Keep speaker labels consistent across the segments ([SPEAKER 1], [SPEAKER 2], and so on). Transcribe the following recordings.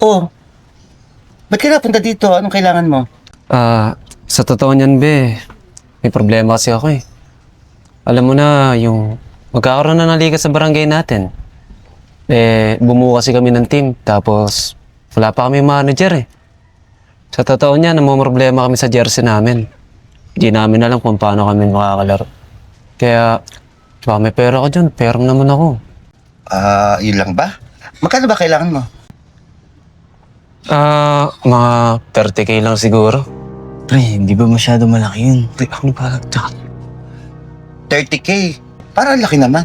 [SPEAKER 1] Oh, ba't ka napunta dito? Anong kailangan mo?
[SPEAKER 2] Sa totoo niyan, be, may problema kasi ako eh. Alam mo na, yung magkakaroon na ng liga sa barangay natin. Bumuo kasi kami ng team, tapos wala pa kami manager eh. Sa totoo niyan, namumroblema kami sa jersey namin. Hindi namin alam kung paano kami makakalaro. Kaya, baka may pera ka dyan, pera naman ako.
[SPEAKER 1] Yun lang ba? Magkano ba kailangan mo?
[SPEAKER 2] Mga 30K lang siguro.
[SPEAKER 3] Pre, hindi ba masyado malaki yun?
[SPEAKER 2] Pre, ako na pala.
[SPEAKER 1] 30K. Parang laki naman.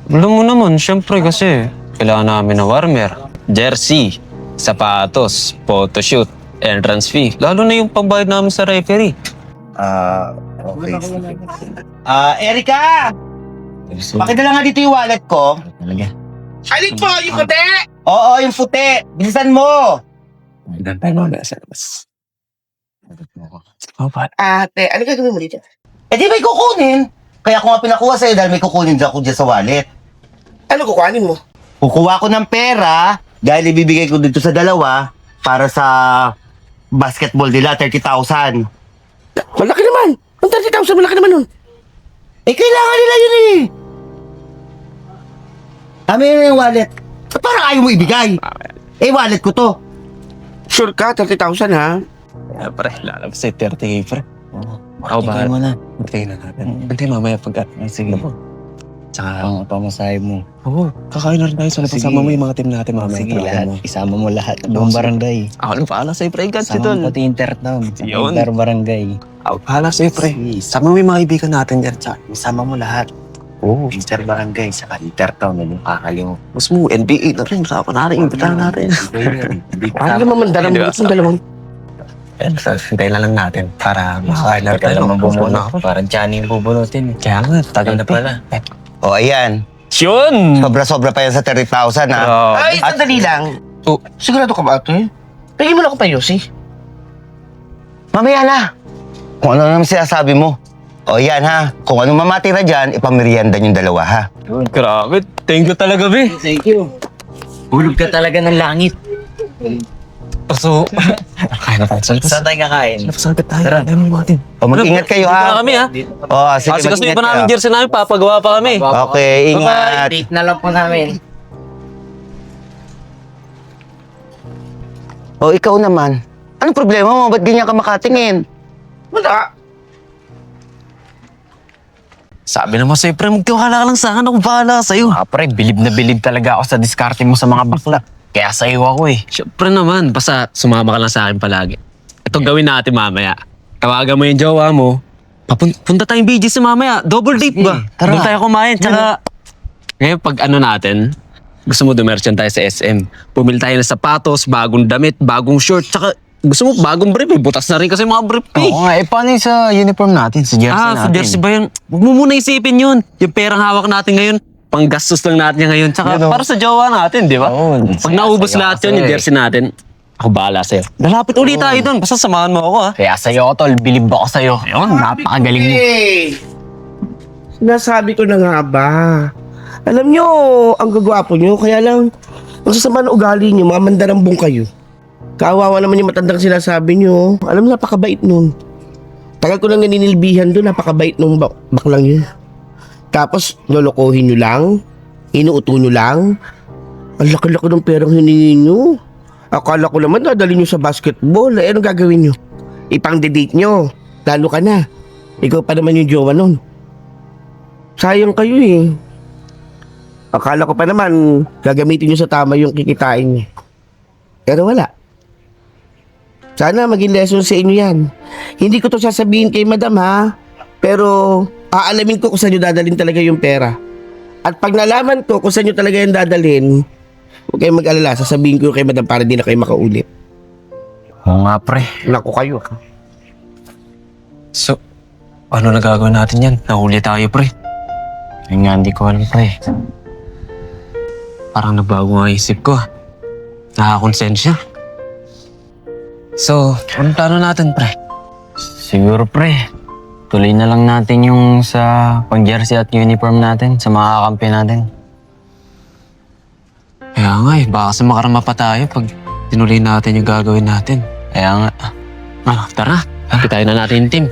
[SPEAKER 2] Alam mo naman, syempre kasi kailangan namin ng warmer, jersey, sapatos, photoshoot, entrance fee. Lalo na yung pambayad namin sa referee.
[SPEAKER 1] Okay. Erika! Pakidala nga dito yung wallet ko.
[SPEAKER 3] Talaga?
[SPEAKER 4] Alin po, yung puti?
[SPEAKER 1] Oo, yung puti. Bilisan mo.
[SPEAKER 2] Gantay mo na sa labas.
[SPEAKER 4] Ate, ano gagawin mo dito?
[SPEAKER 1] Di may kukunin. Kaya ako nga pinakuha sa'yo dahil may kukunin ako dyan sa wallet.
[SPEAKER 4] Ano kukuhanin mo?
[SPEAKER 1] Kukuha ko ng pera dahil ibibigay ko dito sa dalawa para sa basketball nila, 30,000.
[SPEAKER 4] Malaki naman! Ang 30,000, malaki naman nun.
[SPEAKER 1] Kailangan nila yun eh. Amin na yung wallet. Parang ayaw mo ibigay. Wallet ko to.
[SPEAKER 4] Sure ka, 30,000 ha?
[SPEAKER 2] Pre, lalabas sa'yo 30K, pre. Ako ba?
[SPEAKER 3] Tingnan mo na.
[SPEAKER 2] Tingnan na natin. Hindi, mamaya pagka.
[SPEAKER 3] Sige. Tsaka ang pamasahe mo.
[SPEAKER 2] Oo, kakain na rin tayo sa labas.
[SPEAKER 3] Sige.
[SPEAKER 2] Sama mo yung mga team natin mamaya.
[SPEAKER 3] Sige,
[SPEAKER 2] Talaga
[SPEAKER 3] lahat.
[SPEAKER 2] mo.
[SPEAKER 3] Isama mo lahat. Buong barangay.
[SPEAKER 2] Ako lang paala sa'yo, pre. God, si
[SPEAKER 3] Sama
[SPEAKER 2] Tol.
[SPEAKER 3] mo pati intertown.
[SPEAKER 2] Yun.
[SPEAKER 3] Inter barangay.
[SPEAKER 2] Ako paala sa'yo, pre.
[SPEAKER 3] Sige.
[SPEAKER 2] Sama mo yung mga ibigan natin dyan. Tsaka.
[SPEAKER 3] Isama mo lahat.
[SPEAKER 2] Oo.
[SPEAKER 3] Inter barangay. Saka intertown. Ano kakalimutan.
[SPEAKER 2] Mas mo, NBA na rin. Usapan natin. Imbitahan natin.
[SPEAKER 4] Ano naman, dalang
[SPEAKER 2] Hindi
[SPEAKER 4] mo
[SPEAKER 2] ba?
[SPEAKER 4] itong dalawang.
[SPEAKER 2] Hintay na lang natin para makakain na
[SPEAKER 3] Tagal naman bumunot.
[SPEAKER 2] ako.
[SPEAKER 3] Parang tiyanin yung bubunutin.
[SPEAKER 2] Kaya nga, tagal
[SPEAKER 3] na pala.
[SPEAKER 1] O, ayan.
[SPEAKER 2] Yun!
[SPEAKER 1] Sobra-sobra pa yan sa 30,000 ha.
[SPEAKER 4] Ay, sandali lang.
[SPEAKER 1] Oh.
[SPEAKER 4] Sigurado ka ba ate? Pagin mo lang ako pa, Yossi.
[SPEAKER 1] Mamaya na. Kung ano naman sinasabi mo. O, yan ha. Kung anong mamatira dyan, ipamerienda yung dalawa ha.
[SPEAKER 2] Grabe, thank you talaga, be.
[SPEAKER 3] Thank you. Hulog ka talaga ng langit.
[SPEAKER 2] So, kain na tayo sa labas.
[SPEAKER 3] Saan tayo kakain?
[SPEAKER 2] Labas agad tayo.
[SPEAKER 3] Tara.
[SPEAKER 2] Ayaw mo natin.
[SPEAKER 1] O, mag-ingat kayo
[SPEAKER 2] Dito na
[SPEAKER 1] ha.
[SPEAKER 2] kami, ha?
[SPEAKER 1] O, sige,
[SPEAKER 2] Kasi
[SPEAKER 1] mag-ingat
[SPEAKER 2] pa namin
[SPEAKER 1] kayo.
[SPEAKER 2] jersey namin, papagawa pa kami.
[SPEAKER 1] Okay, ingat.
[SPEAKER 3] Date na lang po namin.
[SPEAKER 1] O, ikaw naman. Anong problema mo? Ba't ganyan ka makatingin?
[SPEAKER 4] Wala.
[SPEAKER 2] Sabi naman sa'yo, pre, magtiwala ka lang sa akin. Ako bahala sa'yo.
[SPEAKER 3] Pre, bilib na bilib talaga ako sa diskarte mo sa mga bakla. Kaya sa'yo ako eh.
[SPEAKER 2] Siyempre naman, basta sumama ka lang sa akin palagi. Ito gawin natin mamaya. Tawagan mo yung jowa mo. Punta tayong BGC mamaya. Double date ba?
[SPEAKER 3] tara.
[SPEAKER 2] Doon tayo kumain. Tsaka, ngayon pag ano natin, gusto mo dumerchant tayo sa SM. Pumili tayo ng sapatos, bagong damit, bagong short. Tsaka, gusto mo bagong brief eh. Butas na rin kasi mga brief eh.
[SPEAKER 3] Oo nga, paano yung sa uniform natin? Sa jersey natin?
[SPEAKER 2] Sa jersey ba yun? Huwag mo muna isipin yun. Yung perang hawak natin ngayon, panggastos lang natin yan ngayon. Tsaka para sa jowa natin, di ba?
[SPEAKER 3] Oo.
[SPEAKER 2] Pag naubos lahat yun, yung jersey natin, ako bahala sa'yo. Lalapit ulit tayo doon. Basta samahan mo ako, ha?
[SPEAKER 3] Kaya sa'yo ako, tol. Bilib ako sa'yo. Ayun, napakagaling mo.
[SPEAKER 4] Sinasabi ko na nga ba? Alam nyo, ang gagwapo nyo, kaya lang, ang sasama ng ugali nyo, mga mandarambong kayo. Kawawa naman yung matandang sinasabi nyo. Alam mo, napakabait nun. Tagal ko lang naninilbihan doon, napakabait nung baklang yun. Tapos, lolokohin nyo lang, inuuto nyo lang. Ang laki-laki ng perang hiningi nyo. Akala ko naman dadali nyo sa basketball. Anong gagawin nyo? Ipang-date nyo. Lalo ka na. Ikaw pa naman yung jowa nun. Sayang kayo eh. Akala ko pa naman gagamitin nyo sa tama yung kikitain nyo. Pero wala. Sana maging lesson sa inyo yan. Hindi ko to sasabihin kay madam ha. Pero aalamin ko kung saan nyo dadalhin talaga yung pera. At pag nalaman ko kung saan nyo talaga yung dadalhin, huwag kayong mag-alala. Sasabihin ko kay madam para di na kayo makaulit.
[SPEAKER 3] Oo nga, pre.
[SPEAKER 4] Naku kayo.
[SPEAKER 2] So, ano na gagawin natin yan? Nahuli tayo, pre.
[SPEAKER 3] Ayun nga, hindi ko alam, pre.
[SPEAKER 2] Parang nagbago nga isip ko. Nakakonsensya. So, anong plano natin, pre?
[SPEAKER 3] Siguro, pre. Tuloy na lang natin yung sa pang-jersey at uniform natin, sa mga kakampi natin.
[SPEAKER 2] Kaya nga eh, baka kasi makarama pa tayo pag tinuloy natin yung gagawin natin.
[SPEAKER 3] Kaya nga.
[SPEAKER 2] Tara, kitain na natin yung team.